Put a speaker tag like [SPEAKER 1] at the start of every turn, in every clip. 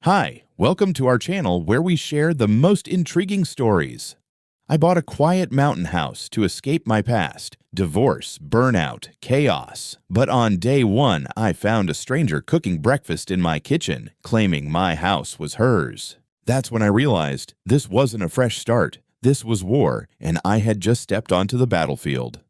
[SPEAKER 1] Hi, welcome to our channel where we share the most intriguing stories. I bought a quiet mountain house to escape my past, divorce, burnout, chaos. But on day one, I found a stranger cooking breakfast in my kitchen, claiming my house was hers. That's when I realized this wasn't a fresh start. This was war, and I had just stepped onto the battlefield.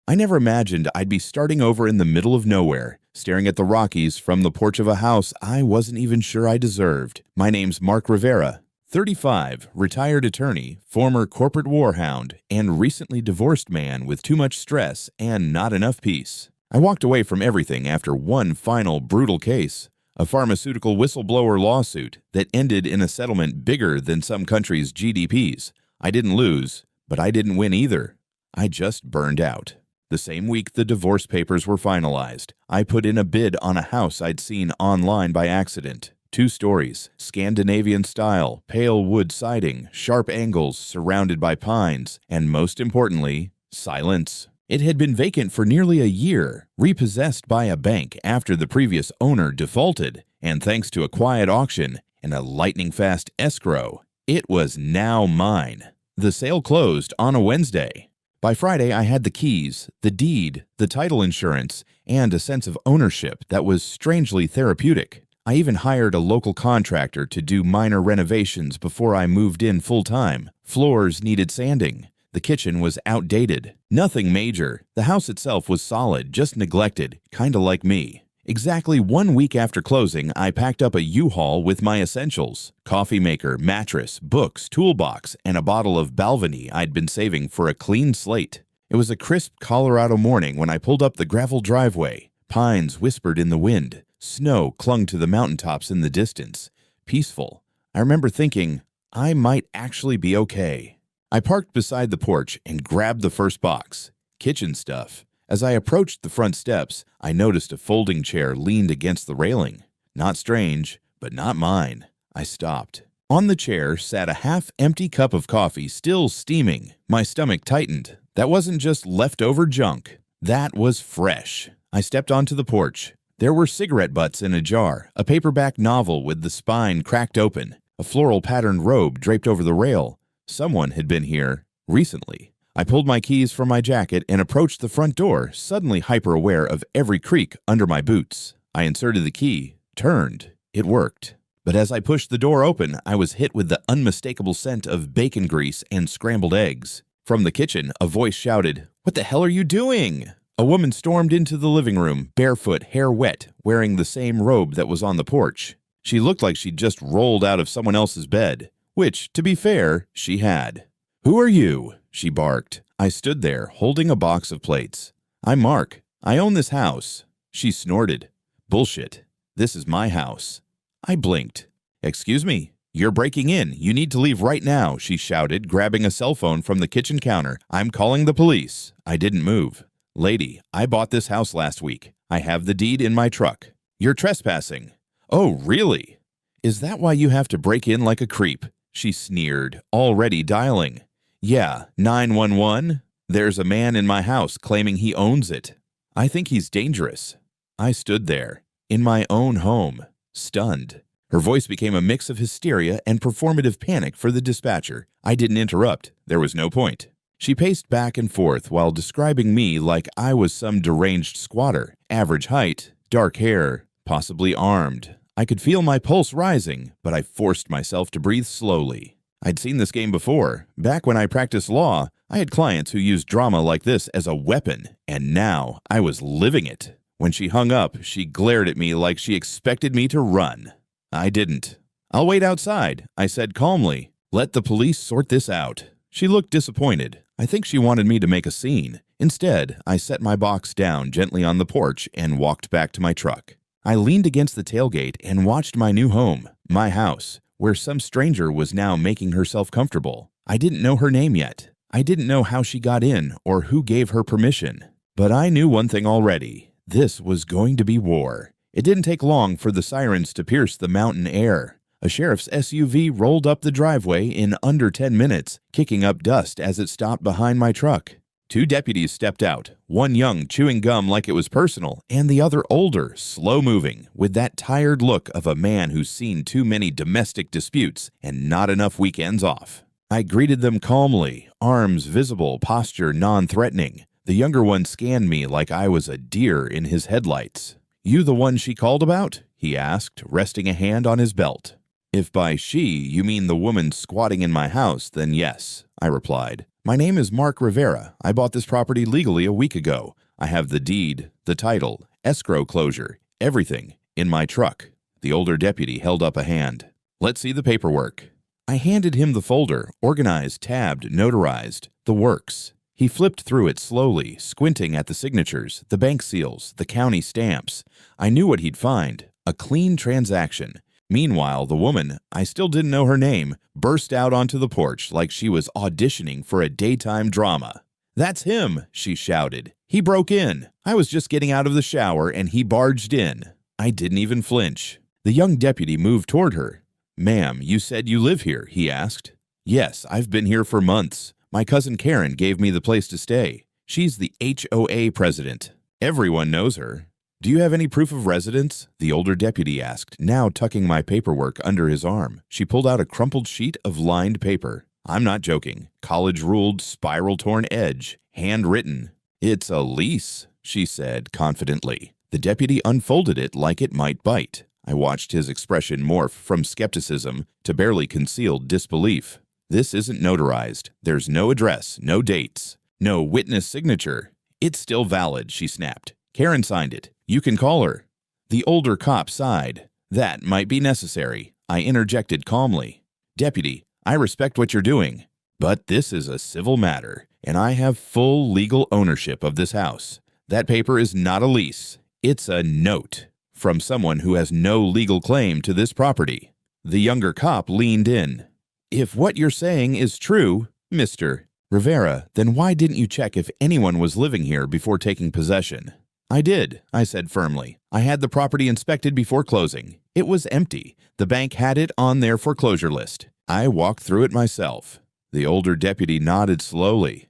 [SPEAKER 1] I never imagined I'd be starting over in the middle of nowhere, staring at the Rockies from the porch of a house I wasn't even sure I deserved. My name's Mark Rivera, 35, retired attorney, former corporate warhound, and recently divorced man with too much stress and not enough peace. I walked away from everything after one final brutal case, a pharmaceutical whistleblower lawsuit that ended in a settlement bigger than some countries' GDPs. I didn't lose, but I didn't win either. I just burned out. The same week the divorce papers were finalized, I put in a bid on a house I'd seen online by accident. 2 stories, Scandinavian style, pale wood siding, sharp angles, surrounded by pines, and most importantly, silence. It had been vacant for nearly a year, repossessed by a bank after the previous owner defaulted, and thanks to a quiet auction and a lightning-fast escrow, it was now mine. The sale closed on a Wednesday. By Friday, I had the keys, the deed, the title insurance, and a sense of ownership that was strangely therapeutic. I even hired a local contractor to do minor renovations before I moved in full-time. Floors needed sanding. The kitchen was outdated. Nothing major. The house itself was solid, just neglected, kinda like me. Exactly 1 week after closing, I packed up a U-Haul with my essentials: coffee maker, mattress, books, toolbox, and a bottle of Balvenie I'd been saving for a clean slate. It was a crisp Colorado morning when I pulled up the gravel driveway. Pines whispered in the wind. Snow clung to the mountaintops in the distance. Peaceful. I remember thinking, I might actually be okay. I parked beside the porch and grabbed the first box. Kitchen stuff. As I approached the front steps, I noticed a folding chair leaned against the railing. Not strange, but not mine. I stopped. On the chair sat a half-empty cup of coffee, still steaming. My stomach tightened. That wasn't just leftover junk. That was fresh. I stepped onto the porch. There were cigarette butts in a jar, a paperback novel with the spine cracked open, a floral-patterned robe draped over the rail. Someone had been here recently. I pulled my keys from my jacket and approached the front door, suddenly hyper-aware of every creak under my boots. I inserted the key, turned. It worked. But as I pushed the door open, I was hit with the unmistakable scent of bacon grease and scrambled eggs. From the kitchen, a voice shouted, "What the hell are you doing?" A woman stormed into the living room, barefoot, hair wet, wearing the same robe that was on the porch. She looked like she'd just rolled out of someone else's bed, which, to be fair, she had. "Who are you?" she barked. I stood there, holding a box of plates. "I'm Mark. I own this house." She snorted. "Bullshit. This is my house." I blinked. "Excuse me. You're breaking in. You need to leave right now," she shouted, grabbing a cell phone from the kitchen counter. "I'm calling the police." I didn't move. "Lady, I bought this house last week. I have the deed in my truck. You're trespassing." "Oh, really? Is that why you have to break in like a creep?" She sneered, already dialing. "Yeah, 911? There's a man in my house claiming he owns it. I think he's dangerous." I stood there, in my own home, stunned. Her voice became a mix of hysteria and performative panic for the dispatcher. I didn't interrupt. There was no point. She paced back and forth while describing me like I was some deranged squatter. Average height, dark hair, possibly armed. I could feel my pulse rising, but I forced myself to breathe slowly. I'd seen this game before. Back when I practiced law, I had clients who used drama like this as a weapon, and now I was living it. When she hung up, she glared at me like she expected me to run. I didn't. "I'll wait outside," I said calmly. "Let the police sort this out." She looked disappointed. I think she wanted me to make a scene. Instead, I set my box down gently on the porch and walked back to my truck. I leaned against the tailgate and watched my new home, my house, where some stranger was now making herself comfortable. I didn't know her name yet. I didn't know how she got in or who gave her permission. But I knew one thing already. This was going to be war. It didn't take long for the sirens to pierce the mountain air. A sheriff's SUV rolled up the driveway in under 10 minutes, kicking up dust as it stopped behind my truck. Two deputies stepped out, one young, chewing gum like it was personal, and the other older, slow-moving, with that tired look of a man who's seen too many domestic disputes and not enough weekends off. I greeted them calmly, arms visible, posture non-threatening. The younger one scanned me like I was a deer in his headlights. "You the one she called about?" he asked, resting a hand on his belt. "If by she you mean the woman squatting in my house, then yes," I replied. "My name is Mark Rivera. I bought this property legally a week ago. I have the deed, the title, escrow closure, everything, in my truck." The older deputy held up a hand. "Let's see the paperwork." I handed him the folder, organized, tabbed, notarized, the works. He flipped through it slowly, squinting at the signatures, the bank seals, the county stamps. I knew what he'd find, a clean transaction. Meanwhile, the woman, I still didn't know her name, burst out onto the porch like she was auditioning for a daytime drama. "That's him," she shouted. "He broke in. I was just getting out of the shower and he barged in." I didn't even flinch. The young deputy moved toward her. "Ma'am, you said you live here?" he asked. "Yes, I've been here for months. My cousin Karen gave me the place to stay. She's the HOA president. Everyone knows her." "Do you have any proof of residence?" the older deputy asked, now tucking my paperwork under his arm. She pulled out a crumpled sheet of lined paper. "I'm not joking. College-ruled, spiral-torn edge, handwritten." "It's a lease," she said confidently. The deputy unfolded it like it might bite. I watched his expression morph from skepticism to barely concealed disbelief. "This isn't notarized. There's no address, no dates, no witness signature." "It's still valid," she snapped. "Karen signed it. You can call her." The older cop sighed. "That might be necessary." I interjected calmly. "Deputy, I respect what you're doing, but this is a civil matter, and I have full legal ownership of this house. That paper is not a lease. It's a note from someone who has no legal claim to this property." The younger cop leaned in. "If what you're saying is true, Mr. Rivera, then why didn't you check if anyone was living here before taking possession?" "I did," I said firmly. "I had the property inspected before closing. It was empty. The bank had it on their foreclosure list. I walked through it myself." The older deputy nodded slowly.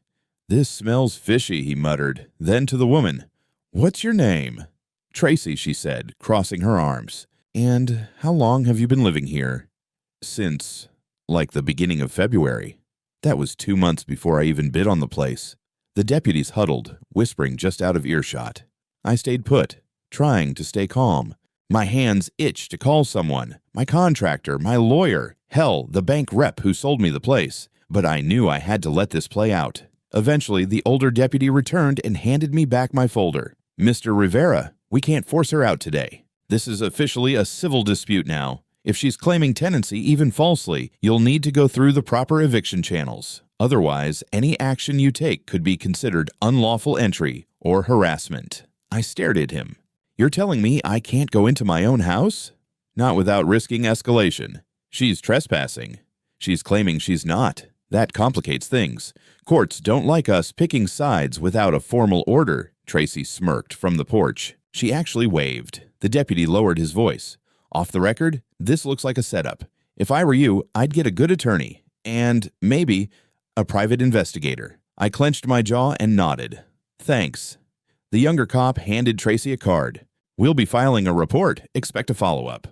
[SPEAKER 1] "This smells fishy," he muttered. Then to the woman, "What's your name?" "Tracy," she said, crossing her arms. "And how long have you been living here?" "Since, like the beginning of February." That was 2 months before I even bid on the place. The deputies huddled, whispering just out of earshot. I stayed put, trying to stay calm. My hands itched to call someone, my contractor, my lawyer, hell, the bank rep who sold me the place. But I knew I had to let this play out. Eventually, the older deputy returned and handed me back my folder. "Mr. Rivera, we can't force her out today. This is officially a civil dispute now. If she's claiming tenancy, even falsely, you'll need to go through the proper eviction channels. Otherwise, any action you take could be considered unlawful entry or harassment." I stared at him. "You're telling me I can't go into my own house?" "Not without risking escalation. She's trespassing." "She's claiming she's not. That complicates things. Courts don't like us picking sides without a formal order." Tracy smirked from the porch. She actually waved. The deputy lowered his voice. "Off the record, this looks like a setup. If I were you, I'd get a good attorney. And, maybe, a private investigator." I clenched my jaw and nodded. "Thanks." The younger cop handed Tracy a card. "We'll be filing a report. Expect a follow-up."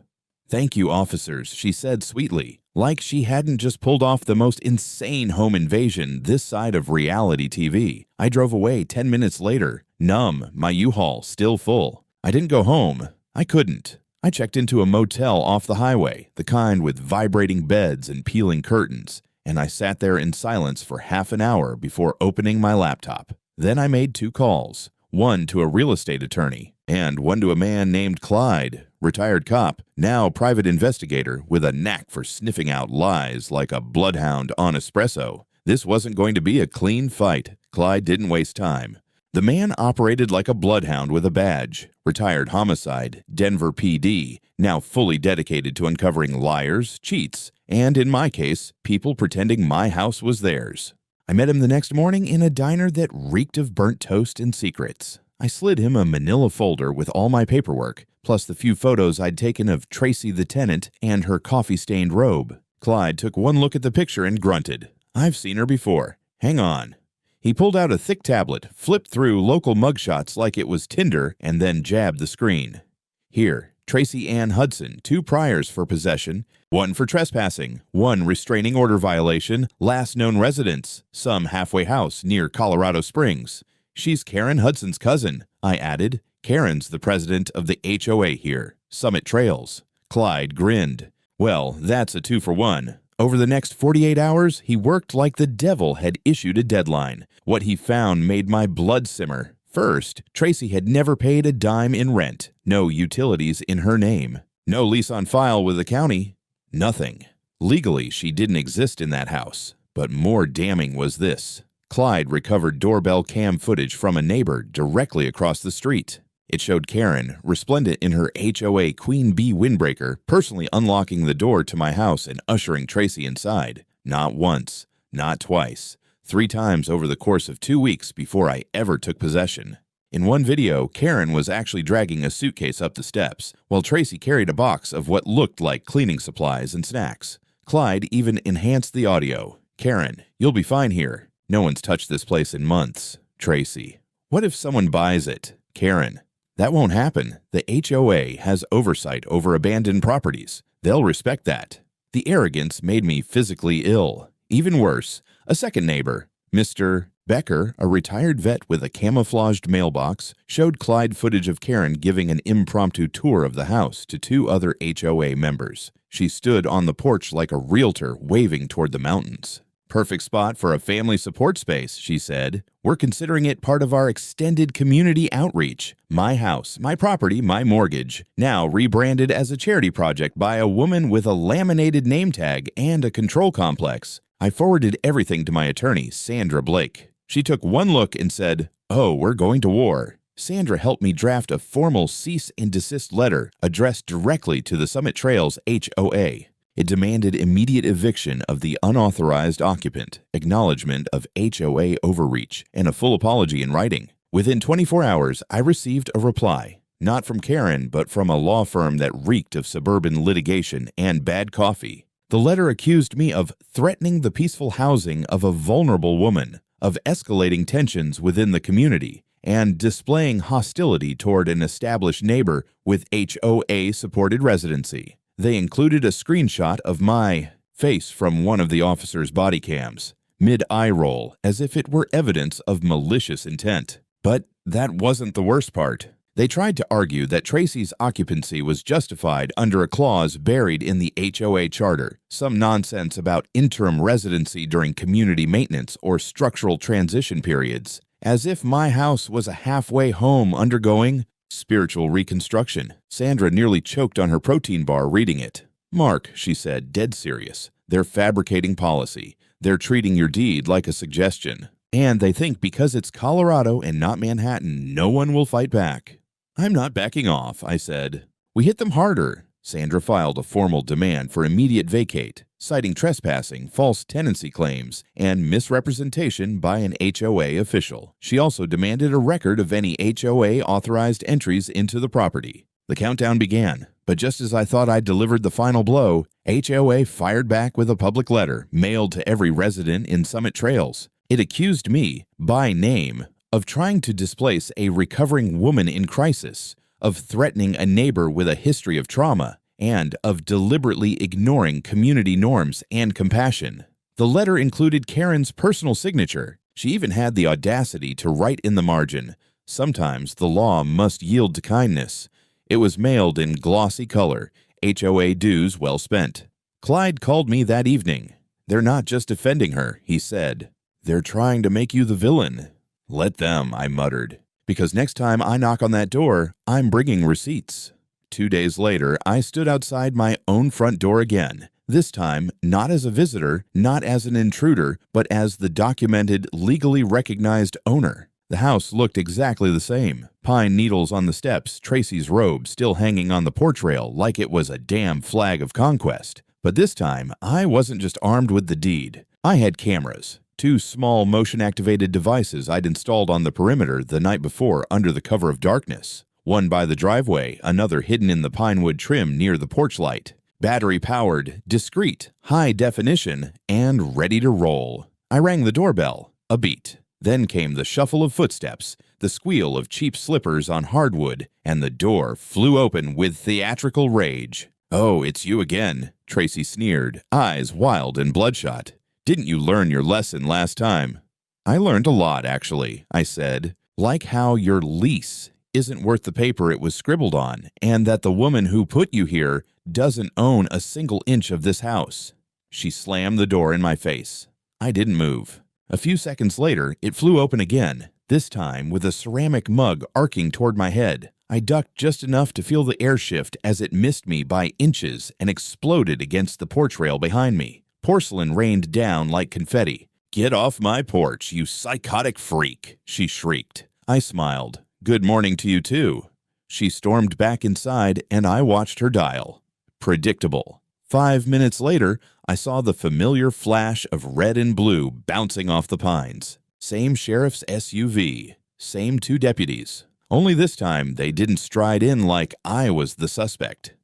[SPEAKER 1] "Thank you, officers," she said sweetly, like she hadn't just pulled off the most insane home invasion this side of reality TV. I drove away 10 minutes later, numb, my U-Haul still full. I didn't go home. I couldn't. I checked into a motel off the highway, the kind with vibrating beds and peeling curtains, and I sat there in silence for half an hour before opening my laptop. Then I made 2 calls, one to a real estate attorney and one to a man named Clyde, retired cop, now private investigator with a knack for sniffing out lies like a bloodhound on espresso. This wasn't going to be a clean fight. Clyde didn't waste time. The man operated like a bloodhound with a badge, retired homicide, Denver PD, now fully dedicated to uncovering liars, cheats, and in my case, people pretending my house was theirs. I met him the next morning in a diner that reeked of burnt toast and secrets. I slid him a manila folder with all my paperwork, plus the few photos I'd taken of Tracy the tenant and her coffee-stained robe. Clyde took one look at the picture and grunted. "I've seen her before. Hang on." He pulled out a thick tablet, flipped through local mugshots like it was Tinder, and then jabbed the screen. Here, Tracy Ann Hudson, 2 priors for possession, 1 for trespassing, 1 restraining order violation, last known residence, some halfway house near Colorado Springs. She's Karen Hudson's cousin, I added. Karen's the president of the HOA here, Summit Trails. Clyde grinned. Well, that's a 2-for-1. Over the next 48 hours, he worked like the devil had issued a deadline. What he found made my blood simmer. First, Tracy had never paid a dime in rent, no utilities in her name, no lease on file with the county, nothing. Legally, she didn't exist in that house. But more damning was this. Clyde recovered doorbell cam footage from a neighbor directly across the street. It showed Karen, resplendent in her HOA Queen Bee windbreaker, personally unlocking the door to my house and ushering Tracy inside. Not once, not twice, 3 times over the course of 2 weeks before I ever took possession. In one video, Karen was actually dragging a suitcase up the steps, while Tracy carried a box of what looked like cleaning supplies and snacks. Clyde even enhanced the audio. Karen, you'll be fine here. No one's touched this place in months. Tracy, what if someone buys it? Karen, that won't happen. The HOA has oversight over abandoned properties. They'll respect that. The arrogance made me physically ill. Even worse, a second neighbor, Mr. Becker, a retired vet with a camouflaged mailbox, showed Clyde footage of Karen giving an impromptu tour of the house to 2 other HOA members. She stood on the porch like a realtor waving toward the mountains. Perfect spot for a family support space, she said. We're considering it part of our extended community outreach. My house, my property, my mortgage. Now rebranded as a charity project by a woman with a laminated name tag and a control complex. I forwarded everything to my attorney, Sandra Blake. She took one look and said, "Oh, we're going to war." Sandra helped me draft a formal cease and desist letter addressed directly to the Summit Trails HOA. It demanded immediate eviction of the unauthorized occupant, acknowledgement of HOA overreach, and a full apology in writing. Within 24 hours, I received a reply, not from Karen, but from a law firm that reeked of suburban litigation and bad coffee. The letter accused me of threatening the peaceful housing of a vulnerable woman, of escalating tensions within the community, and displaying hostility toward an established neighbor with HOA-supported residency. They included a screenshot of my face from one of the officer's body cams, mid-eye roll, as if it were evidence of malicious intent. But that wasn't the worst part. They tried to argue that Tracy's occupancy was justified under a clause buried in the HOA charter, some nonsense about interim residency during community maintenance or structural transition periods, as if my house was a halfway home undergoing spiritual reconstruction. Sandra nearly choked on her protein bar reading it. "Mark," she said, dead serious, "they're fabricating policy. They're treating your deed like a suggestion. And they think because it's Colorado and not Manhattan, no one will fight back." "I'm not backing off," I said. "We hit them harder." Sandra filed a formal demand for immediate vacate, citing trespassing, false tenancy claims, and misrepresentation by an HOA official. She also demanded a record of any HOA-authorized entries into the property. The countdown began, but just as I thought I'd delivered the final blow, HOA fired back with a public letter mailed to every resident in Summit Trails. It accused me, by name, of trying to displace a recovering woman in crisis, of threatening a neighbor with a history of trauma, and of deliberately ignoring community norms and compassion. The letter included Karen's personal signature. She even had the audacity to write in the margin, "Sometimes the law must yield to kindness." It was mailed in glossy color, HOA dues well spent. Clyde called me that evening. "They're not just defending her," he said. "They're trying to make you the villain." "Let them," I muttered, "because next time I knock on that door, I'm bringing receipts." 2 days later, I stood outside my own front door again, this time not as a visitor, not as an intruder, but as the documented, legally recognized owner. The house looked exactly the same. Pine needles on the steps, Tracy's robe still hanging on the porch rail like it was a damn flag of conquest. But this time, I wasn't just armed with the deed. I had cameras. 2 small motion-activated devices I'd installed on the perimeter the night before under the cover of darkness. One by the driveway, another hidden in the pine wood trim near the porch light. Battery-powered, discreet, high definition, and ready to roll. I rang the doorbell. A beat. Then came the shuffle of footsteps, the squeal of cheap slippers on hardwood, and the door flew open with theatrical rage. "Oh, it's you again," Tracy sneered, eyes wild and bloodshot. "Didn't you learn your lesson last time?" "I learned a lot, actually," I said. "Like how your lease isn't worth the paper it was scribbled on, and that the woman who put you here doesn't own a single inch of this house." She slammed the door in my face. I didn't move. A few seconds later, it flew open again, this time with a ceramic mug arcing toward my head. I ducked just enough to feel the air shift as it missed me by inches and exploded against the porch rail behind me. Porcelain rained down like confetti. "Get off my porch, you psychotic freak," she shrieked. I smiled. "Good morning to you, too." She stormed back inside, and I watched her dial. Predictable. 5 minutes later, I saw the familiar flash of red and blue bouncing off the pines. Same sheriff's SUV. Same 2 deputies. Only this time, they didn't stride in like I was the suspect.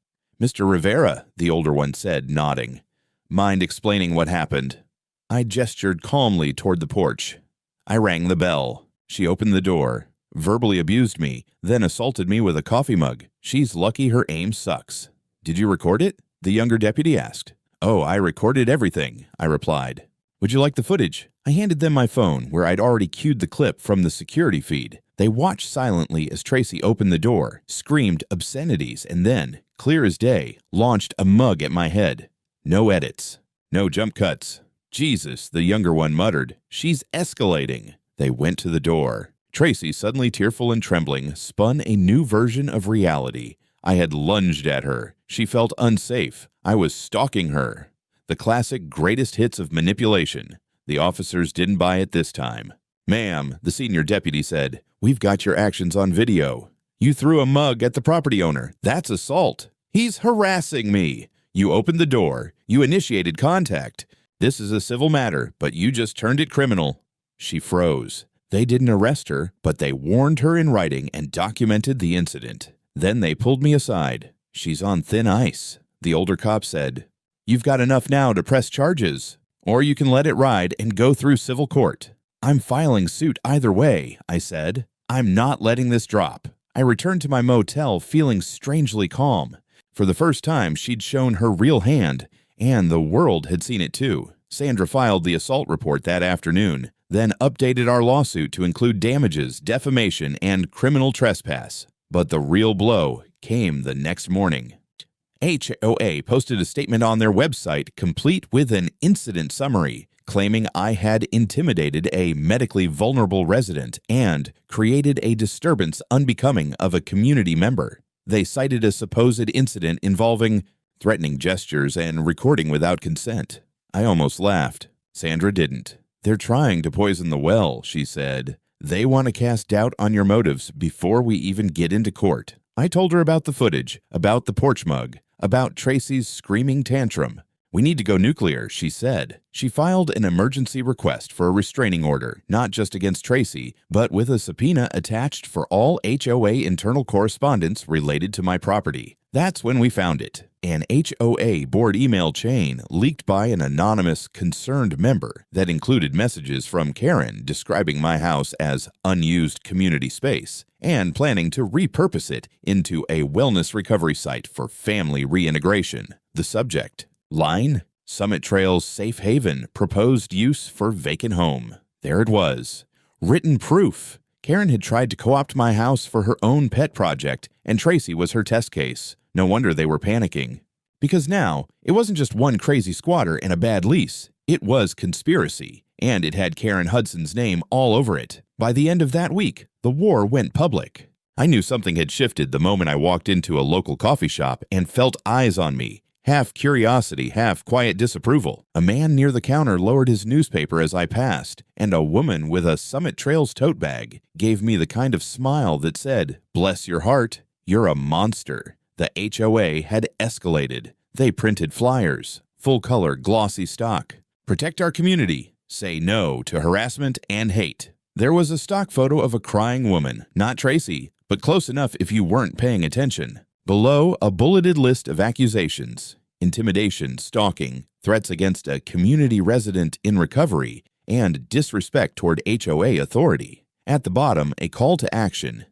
[SPEAKER 1] "Mr. Rivera," the older one said, nodding. "Mind explaining what happened?" I gestured calmly toward the porch. I rang the bell. She opened the door, verbally abused me, then assaulted me with a coffee mug. She's lucky her aim sucks. "Did you record it?" the younger deputy asked. "Oh, I recorded everything," I replied. "Would you like the footage?" I handed them my phone, where I'd already cued the clip from the security feed. They watched silently as Tracy opened the door, screamed obscenities, and then, clear as day, launched a mug at my head. No edits. No jump cuts. "Jesus," the younger one muttered. "She's escalating." They went to the door. Tracy, suddenly tearful and trembling, spun a new version of reality. I had lunged at her. She felt unsafe. I was stalking her. The classic greatest hits of manipulation. The officers didn't buy it this time. "Ma'am," the senior deputy said, "we've got your actions on video. You threw a mug at the property owner. That's assault. He's harassing me. You opened the door. You initiated contact. This is a civil matter, but you just turned it criminal." She froze. They didn't arrest her, but they warned her in writing and documented the incident. Then they pulled me aside. "She's on thin ice," the older cop said. "You've got enough now to press charges, or you can let it ride and go through civil court." "I'm filing suit either way," I said. "I'm not letting this drop." I returned to my motel feeling strangely calm. For the first time, she'd shown her real hand, and the world had seen it too. Sandra filed the assault report that afternoon, then updated our lawsuit to include damages, defamation, and criminal trespass. But the real blow came the next morning. HOA posted a statement on their website complete with an incident summary, claiming I had intimidated a medically vulnerable resident and created a disturbance unbecoming of a community member. They cited a supposed incident involving threatening gestures and recording without consent. I almost laughed. Sandra didn't. "They're trying to poison the well," she said. "They want to cast doubt on your motives before we even get into court." I told her about the footage, about the porch mug, about Tracy's screaming tantrum. "We need to go nuclear," she said. She filed an emergency request for a restraining order, not just against Tracy, but with a subpoena attached for all HOA internal correspondence related to my property. That's when we found it. An HOA board email chain leaked by an anonymous concerned member that included messages from Karen describing my house as unused community space and planning to repurpose it into a wellness recovery site for family reintegration. The subject: line, Summit Trails Safe Haven, proposed use for vacant home. There it was. Written proof. Karen had tried to co-opt my house for her own pet project, and Tracy was her test case. No wonder they were panicking. Because now, it wasn't just one crazy squatter and a bad lease. It was conspiracy, and it had Karen Hudson's name all over it. By the end of that week, the war went public. I knew something had shifted the moment I walked into a local coffee shop and felt eyes on me. Half curiosity, half quiet disapproval. A man near the counter lowered his newspaper as I passed, and a woman with a Summit Trails tote bag gave me the kind of smile that said, "Bless your heart, you're a monster." The HOA had escalated. They printed flyers, full-color, glossy stock. "Protect our community. Say no to harassment and hate." There was a stock photo of a crying woman, not Tracy, but close enough if you weren't paying attention. Below, a bulleted list of accusations: intimidation, stalking, threats against a community resident in recovery, and disrespect toward HOA authority. At the bottom, a call to action.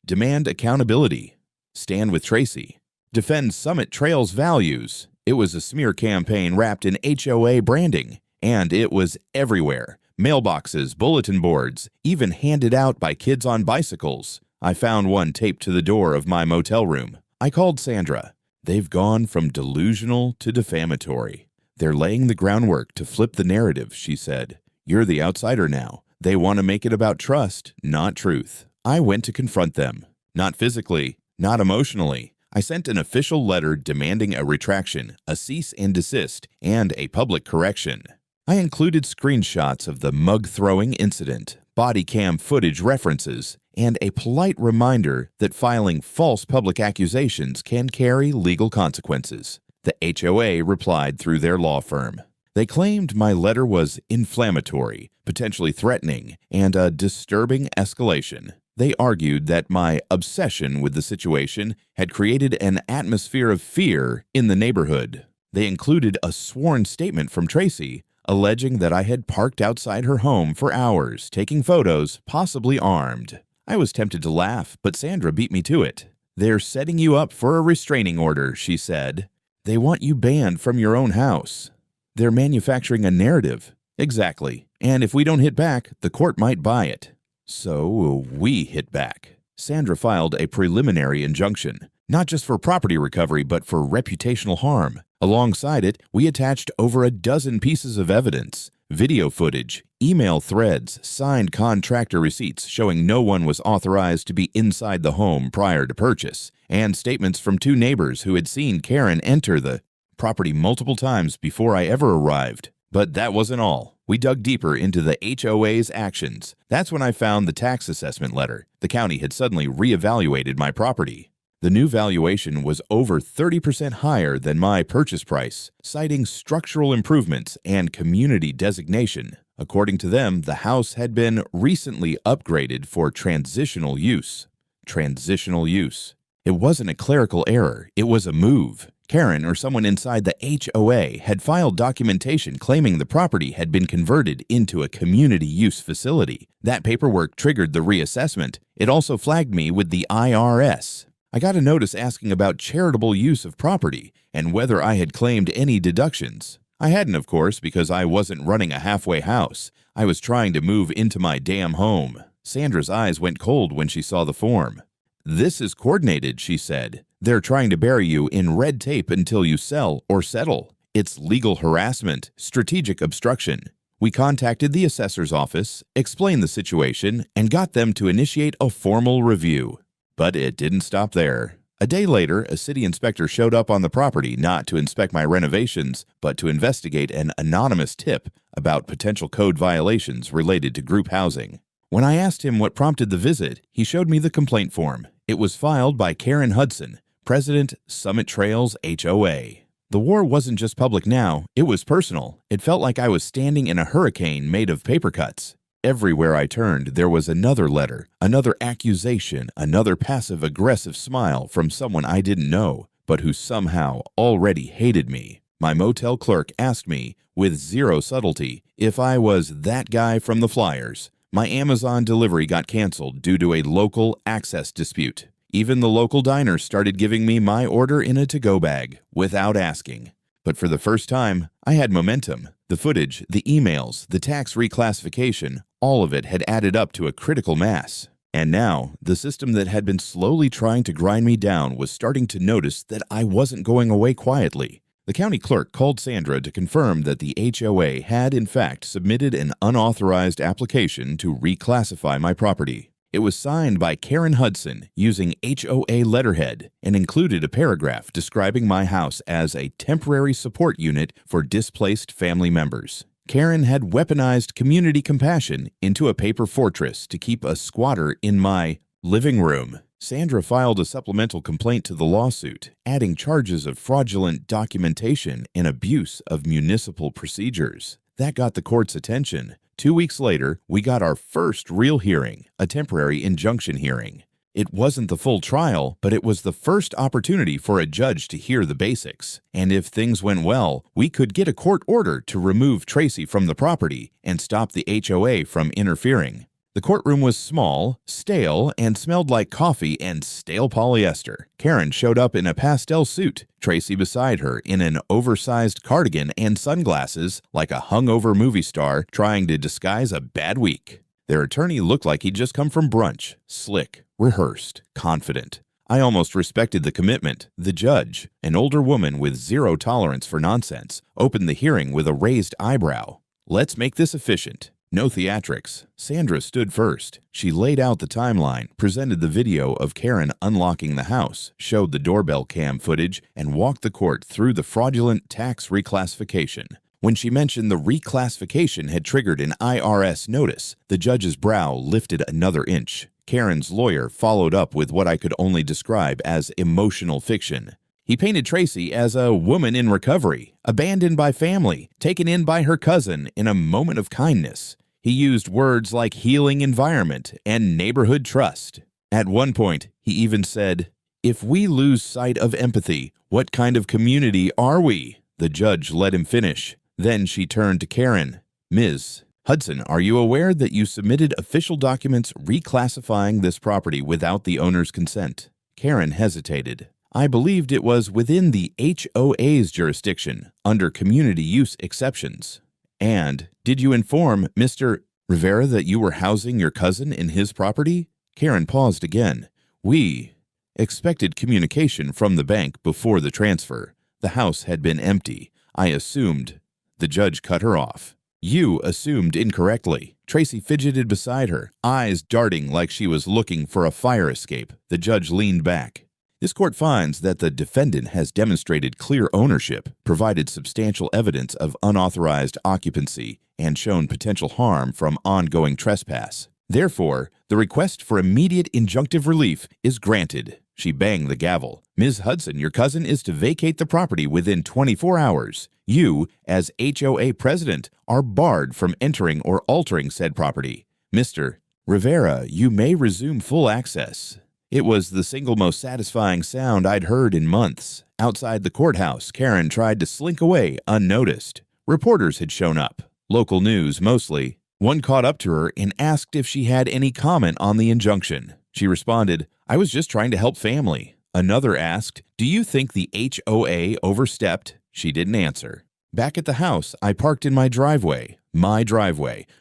[SPEAKER 1] Demand accountability. Stand with Tracy. Defend Summit Trail's values. It was a smear campaign wrapped in HOA branding, and it was everywhere. Mailboxes, bulletin boards, even handed out by kids on bicycles. I found one taped to the door of my motel room. I called Sandra. They've gone from delusional to defamatory. They're laying the groundwork to flip the narrative, she said. You're the outsider now. They want to make it about trust, not truth. I went to confront them. Not physically, not emotionally. I sent an official letter demanding a retraction, a cease and desist, and a public correction. I included screenshots of the mug-throwing incident, body cam footage references, and a polite reminder that filing false public accusations can carry legal consequences. The HOA replied through their law firm. They claimed my letter was inflammatory, potentially threatening, and a disturbing escalation. They argued that my obsession with the situation had created an atmosphere of fear in the neighborhood. They included a sworn statement from Tracy, alleging that I had parked outside her home for hours, taking photos, possibly armed. I was tempted to laugh, but Sandra beat me to it. They're setting you up for a restraining order, she said. They want you banned from your own house. They're manufacturing a narrative. Exactly. And if we don't hit back, the court might buy it. So we hit back. Sandra filed a preliminary injunction, not just for property recovery, but for reputational harm. Alongside it, we attached over a dozen pieces of evidence, video footage, email threads, signed contractor receipts showing no one was authorized to be inside the home prior to purchase, and statements from two neighbors who had seen Karen enter the property multiple times before I ever arrived. But that wasn't all. We dug deeper into the HOA's actions. That's when I found the tax assessment letter. The county had suddenly reevaluated my property. The new valuation was over 30% higher than my purchase price, citing structural improvements and community designation. According to them, the house had been recently upgraded for transitional use. Transitional use. It wasn't a clerical error, it was a move. Karen or someone inside the HOA had filed documentation claiming the property had been converted into a community use facility. That paperwork triggered the reassessment. It also flagged me with the IRS. I got a notice asking about charitable use of property and whether I had claimed any deductions. I hadn't, of course, because I wasn't running a halfway house. I was trying to move into my damn home. Sandra's eyes went cold when she saw the form. This is coordinated, she said. They're trying to bury you in red tape until you sell or settle. It's legal harassment, strategic obstruction. We contacted the assessor's office, explained the situation, and got them to initiate a formal review. But it didn't stop there. A day later, a city inspector showed up on the property not to inspect my renovations, but to investigate an anonymous tip about potential code violations related to group housing. When I asked him what prompted the visit, he showed me the complaint form. It was filed by Karen Hudson, President, Summit Trails HOA. The war wasn't just public now, it was personal. It felt like I was standing in a hurricane made of paper cuts. Everywhere I turned, there was another letter, another accusation, another passive-aggressive smile from someone I didn't know, but who somehow already hated me. My motel clerk asked me, with zero subtlety, if I was that guy from the flyers. My Amazon delivery got canceled due to a local access dispute. Even the local diner started giving me my order in a to-go bag, without asking. But for the first time, I had momentum. The footage, the emails, the tax reclassification, all of it had added up to a critical mass. And now, the system that had been slowly trying to grind me down was starting to notice that I wasn't going away quietly. The county clerk called Sandra to confirm that the HOA had in fact submitted an unauthorized application to reclassify my property. It was signed by Karen Hudson using HOA letterhead and included a paragraph describing my house as a temporary support unit for displaced family members. Karen had weaponized community compassion into a paper fortress to keep a squatter in my living room. Sandra filed a supplemental complaint to the lawsuit, adding charges of fraudulent documentation and abuse of municipal procedures. That got the court's attention. 2 weeks later, we got our first real hearing, a temporary injunction hearing. It wasn't the full trial, but it was the first opportunity for a judge to hear the basics. And if things went well, we could get a court order to remove Tracy from the property and stop the HOA from interfering. The courtroom was small, stale, and smelled like coffee and stale polyester. Karen showed up in a pastel suit, Tracy beside her in an oversized cardigan and sunglasses like a hungover movie star trying to disguise a bad week. Their attorney looked like he'd just come from brunch, slick, rehearsed, confident. I almost respected the commitment. The judge, an older woman with zero tolerance for nonsense, opened the hearing with a raised eyebrow. "Let's make this efficient. No theatrics." Sandra stood first. She laid out the timeline, presented the video of Karen unlocking the house, showed the doorbell cam footage, and walked the court through the fraudulent tax reclassification. When she mentioned the reclassification had triggered an IRS notice, the judge's brow lifted another inch. Karen's lawyer followed up with what I could only describe as emotional fiction. He painted Tracy as a woman in recovery, abandoned by family, taken in by her cousin in a moment of kindness. He used words like healing environment and neighborhood trust. At one point, he even said, "If we lose sight of empathy, what kind of community are we?" The judge let him finish. Then she turned to Karen. "Ms. Hudson, are you aware that you submitted official documents reclassifying this property without the owner's consent?" Karen hesitated. "I believed it was within the HOA's jurisdiction, under community use exceptions." "And did you inform Mr. Rivera that you were housing your cousin in his property?" Karen paused again. "We expected communication from the bank before the transfer. The house had been empty. I assumed." The judge cut her off. "You assumed incorrectly." Tracy fidgeted beside her, eyes darting like she was looking for a fire escape. The judge leaned back. "This court finds that the defendant has demonstrated clear ownership, provided substantial evidence of unauthorized occupancy, and shown potential harm from ongoing trespass. Therefore, the request for immediate injunctive relief is granted." She banged the gavel. "Ms. Hudson, your cousin is to vacate the property within 24 hours. You, as HOA president, are barred from entering or altering said property. Mr. Rivera, you may resume full access." It was the single most satisfying sound I'd heard in months. Outside the courthouse, Karen tried to slink away unnoticed. Reporters had shown up. Local news, mostly. One caught up to her and asked if she had any comment on the injunction. She responded, "I was just trying to help family." Another asked, "Do you think the HOA overstepped?" She didn't answer. Back at the house, I parked in my driveway,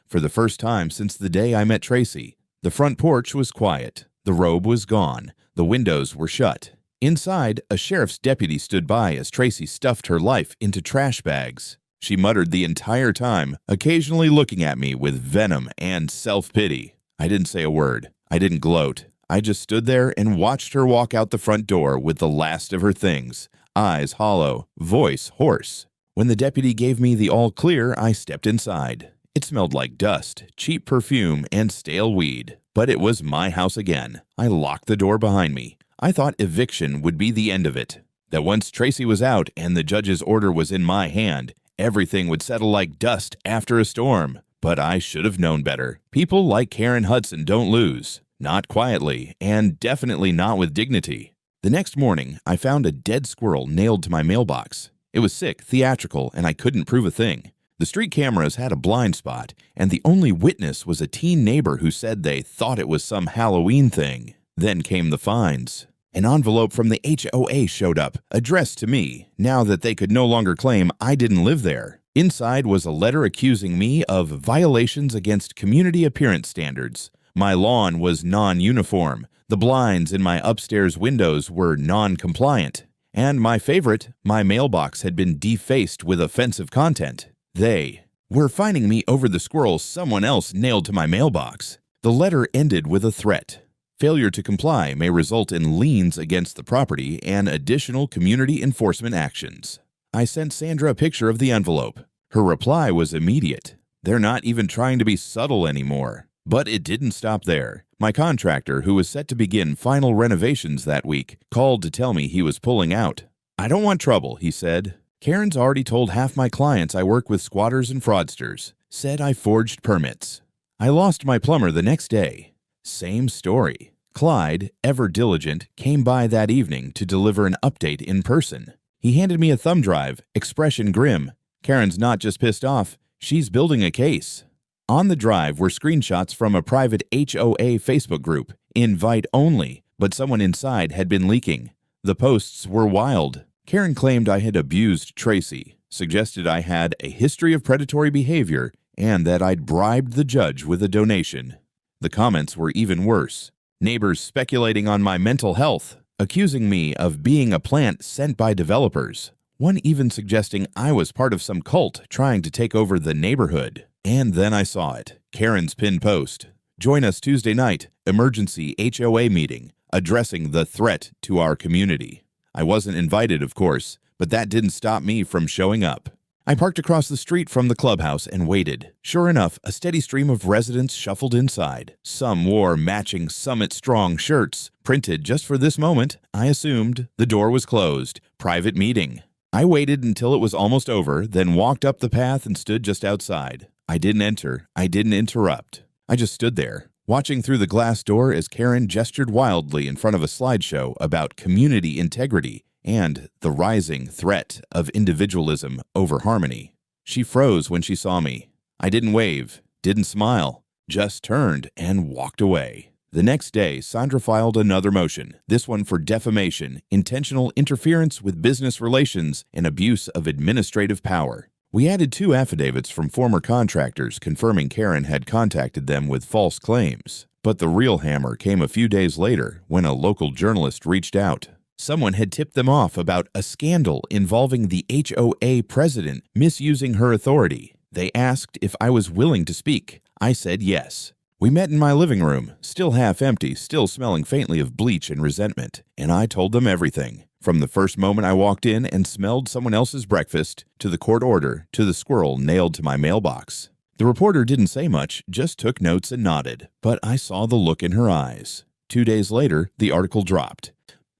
[SPEAKER 1] for the first time since the day I met Tracy. The front porch was quiet. The robe was gone. The windows were shut. Inside, a sheriff's deputy stood by as Tracy stuffed her life into trash bags. She muttered the entire time, occasionally looking at me with venom and self-pity. I didn't say a word. I didn't gloat. I just stood there and watched her walk out the front door with the last of her things, eyes hollow, voice hoarse. When the deputy gave me the all clear, I stepped inside. It smelled like dust, cheap perfume, and stale weed. But it was my house again. I locked the door behind me. I thought eviction would be the end of it. That once Tracy was out and the judge's order was in my hand, everything would settle like dust after a storm. But I should have known better. People like Karen Hudson don't lose. Not quietly, and definitely not with dignity. The next morning, I found a dead squirrel nailed to my mailbox. It was sick, theatrical, and I couldn't prove a thing. The street cameras had a blind spot, and the only witness was a teen neighbor who said they thought it was some Halloween thing. Then came the fines. An envelope from the HOA showed up, addressed to me, now that they could no longer claim I didn't live there. Inside was a letter accusing me of violations against community appearance standards. My lawn was non-uniform. The blinds in my upstairs windows were non-compliant. And my favorite, my mailbox had been defaced with offensive content. They were fining me over the squirrel someone else nailed to my mailbox. The letter ended with a threat. Failure to comply may result in liens against the property and additional community enforcement actions. I sent Sandra a picture of the envelope. Her reply was immediate. They're not even trying to be subtle anymore. But it didn't stop there. My contractor, who was set to begin final renovations that week, called to tell me he was pulling out. "I don't want trouble," he said. "Karen's already told half my clients I work with squatters and fraudsters. Said I forged permits." I lost my plumber the next day. Same story. Clyde, ever diligent, came by that evening to deliver an update in person. He handed me a thumb drive, expression grim. Karen's not just pissed off, she's building a case. On the drive were screenshots from a private HOA Facebook group, invite only, but someone inside had been leaking. The posts were wild. Karen claimed I had abused Tracy, suggested I had a history of predatory behavior, and that I'd bribed the judge with a donation. The comments were even worse. Neighbors speculating on my mental health, accusing me of being a plant sent by developers. One even suggesting I was part of some cult trying to take over the neighborhood. And then I saw it. Karen's pinned post. Join us Tuesday night, emergency HOA meeting, addressing the threat to our community. I wasn't invited, of course, but that didn't stop me from showing up. I parked across the street from the clubhouse and waited. Sure enough, a steady stream of residents shuffled inside. Some wore matching Summit Strong shirts, printed just for this moment. I assumed the door was closed. Private meeting. I waited until it was almost over, then walked up the path and stood just outside. I didn't enter. I didn't interrupt. I just stood there, watching through the glass door as Karen gestured wildly in front of a slideshow about community integrity and the rising threat of individualism over harmony. She froze when she saw me. I didn't wave, didn't smile, just turned and walked away. The next day, Sandra filed another motion, this one for defamation, intentional interference with business relations, and abuse of administrative power. We added 2 affidavits from former contractors confirming Karen had contacted them with false claims. But the real hammer came a few days later when a local journalist reached out. Someone had tipped them off about a scandal involving the HOA president misusing her authority. They asked if I was willing to speak. I said yes. We met in my living room, still half empty, still smelling faintly of bleach and resentment, and I told them everything. From the first moment I walked in and smelled someone else's breakfast, to the court order, to the squirrel nailed to my mailbox. The reporter didn't say much, just took notes and nodded, but I saw the look in her eyes. 2 days later, the article dropped.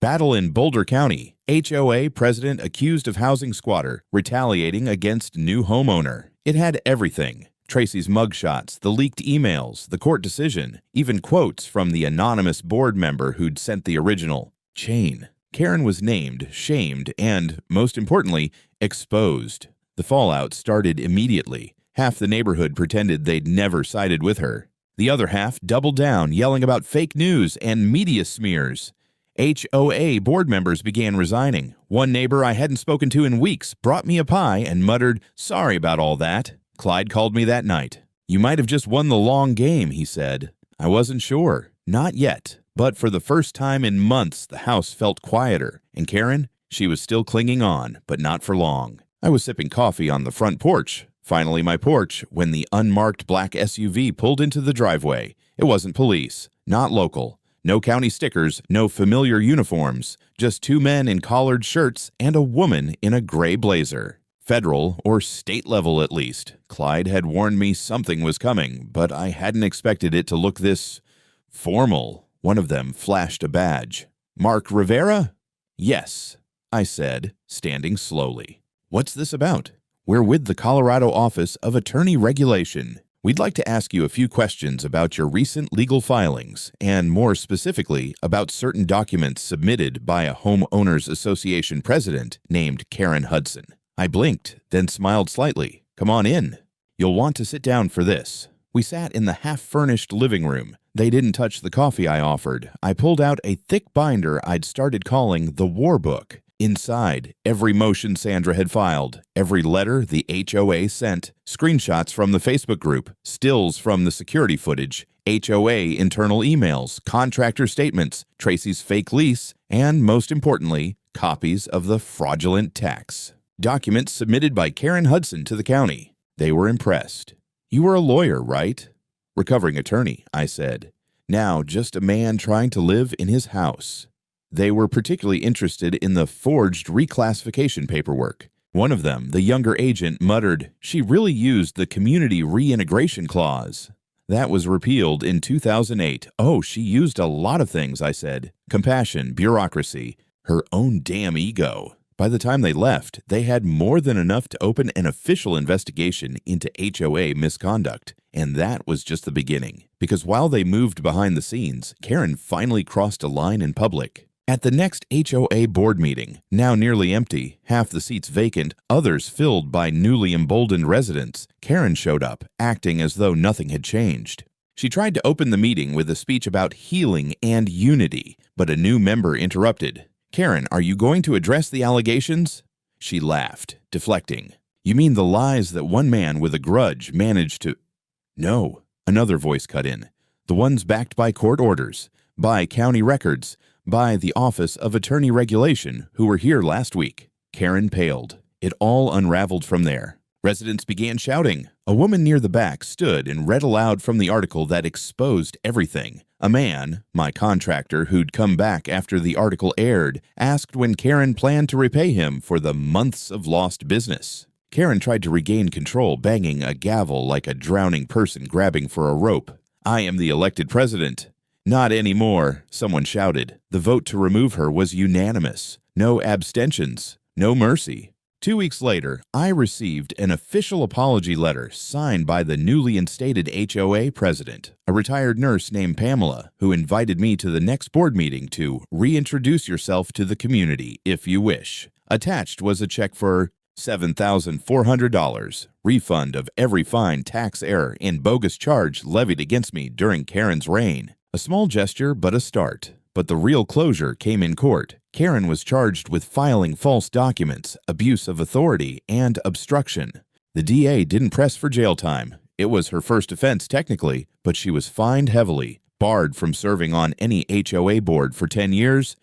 [SPEAKER 1] Battle in Boulder County. HOA president accused of housing squatter, retaliating against new homeowner. It had everything. Tracy's mugshots, the leaked emails, the court decision, even quotes from the anonymous board member who'd sent the original chain. Karen was named, shamed, and, most importantly, exposed. The fallout started immediately. Half the neighborhood pretended they'd never sided with her. The other half doubled down, yelling about fake news and media smears. HOA board members began resigning. One neighbor I hadn't spoken to in weeks brought me a pie and muttered, "Sorry about all that." Clyde called me that night. "You might have just won the long game," he said. I wasn't sure. Not yet. But for the first time in months, the house felt quieter. And Karen? She was still clinging on, but not for long. I was sipping coffee on the front porch. Finally my porch, when the unmarked black SUV pulled into the driveway. It wasn't police. Not local. No county stickers, no familiar uniforms. Just 2 men in collared shirts and a woman in a gray blazer. Federal, or state level at least. Clyde had warned me something was coming, but I hadn't expected it to look this formal. One of them flashed a badge. "Mark Rivera?" "Yes," I said, standing slowly. "What's this about?" "We're with the Colorado Office of Attorney Regulation. We'd like to ask you a few questions about your recent legal filings, and more specifically, about certain documents submitted by a homeowners association president named Karen Hudson." I blinked, then smiled slightly. "Come on in. You'll want to sit down for this." We sat in the half-furnished living room. They didn't touch the coffee I offered. I pulled out a thick binder I'd started calling the War Book. Inside, every motion Sandra had filed, every letter the HOA sent, screenshots from the Facebook group, stills from the security footage, HOA internal emails, contractor statements, Tracy's fake lease, and, most importantly, copies of the fraudulent tax. Documents submitted by Karen Hudson to the county. They were impressed. "You were a lawyer, right?" "Recovering attorney," I said. "Now just a man trying to live in his house." They were particularly interested in the forged reclassification paperwork. One of them, the younger agent, muttered, "She really used the community reintegration clause." That was repealed in 2008. "Oh, she used a lot of things," I said. "Compassion, bureaucracy, her own damn ego." By the time they left, they had more than enough to open an official investigation into HOA misconduct. And that was just the beginning, because while they moved behind the scenes, Karen finally crossed a line in public. At the next HOA board meeting, now nearly empty, half the seats vacant, others filled by newly emboldened residents, Karen showed up, acting as though nothing had changed. She tried to open the meeting with a speech about healing and unity, but a new member interrupted. "Karen, are you going to address the allegations?" She laughed, deflecting. "You mean the lies that one man with a grudge managed to—" "No," another voice cut in. "The ones backed by court orders, by county records, by the Office of Attorney Regulation, who were here last week." Karen paled. It all unraveled from there. Residents began shouting. A woman near the back stood and read aloud from the article that exposed everything. A man, my contractor who'd come back after the article aired, asked when Karen planned to repay him for the months of lost business. Karen tried to regain control, banging a gavel like a drowning person grabbing for a rope. "I am the elected president." "Not anymore," someone shouted. The vote to remove her was unanimous. No abstentions. No mercy. 2 weeks later, I received an official apology letter signed by the newly instated HOA president, a retired nurse named Pamela, who invited me to the next board meeting to reintroduce yourself to the community if you wish. Attached was a check for $7,400, refund of every fine, tax error, and bogus charge levied against me during Karen's reign. A small gesture, but a start. But the real closure came in court. Karen was charged with filing false documents, abuse of authority, and obstruction. The DA didn't press for jail time. It was her first offense technically, but she was fined heavily, barred from serving on any HOA board for 10 years,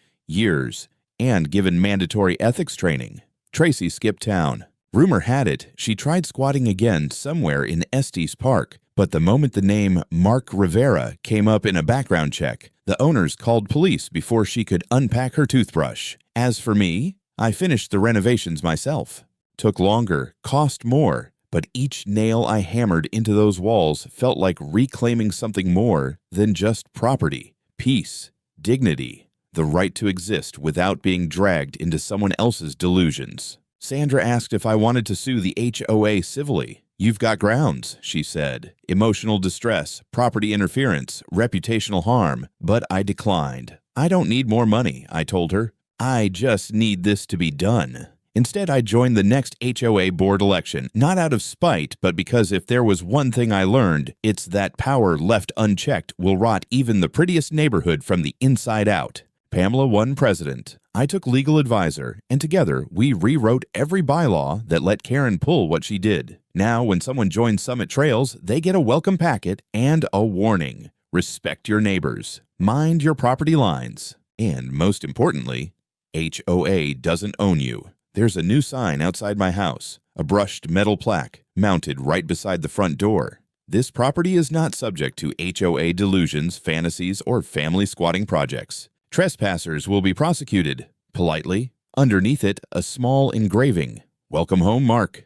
[SPEAKER 1] and given mandatory ethics training. Tracy skipped town. Rumor had it she tried squatting again somewhere in Estes Park, but the moment the name Mark Rivera came up in a background check, the owners called police before she could unpack her toothbrush. As for me, I finished the renovations myself. Took longer, cost more, but each nail I hammered into those walls felt like reclaiming something more than just property, peace, dignity, the right to exist without being dragged into someone else's delusions. Sandra asked if I wanted to sue the HOA civilly. "You've got grounds," she said. "Emotional distress, property interference, reputational harm." But I declined. "I don't need more money," I told her. "I just need this to be done." Instead, I joined the next HOA board election, not out of spite, but because if there was one thing I learned, it's that power left unchecked will rot even the prettiest neighborhood from the inside out. Pamela won president. I took legal advisor, and together we rewrote every bylaw that let Karen pull what she did. Now, when someone joins Summit Trails, they get a welcome packet and a warning. Respect your neighbors. Mind your property lines. And most importantly, HOA doesn't own you. There's a new sign outside my house, a brushed metal plaque mounted right beside the front door. This property is not subject to HOA delusions, fantasies, or family squatting projects. Trespassers will be prosecuted. Politely. Underneath it, a small engraving. "Welcome home, Mark."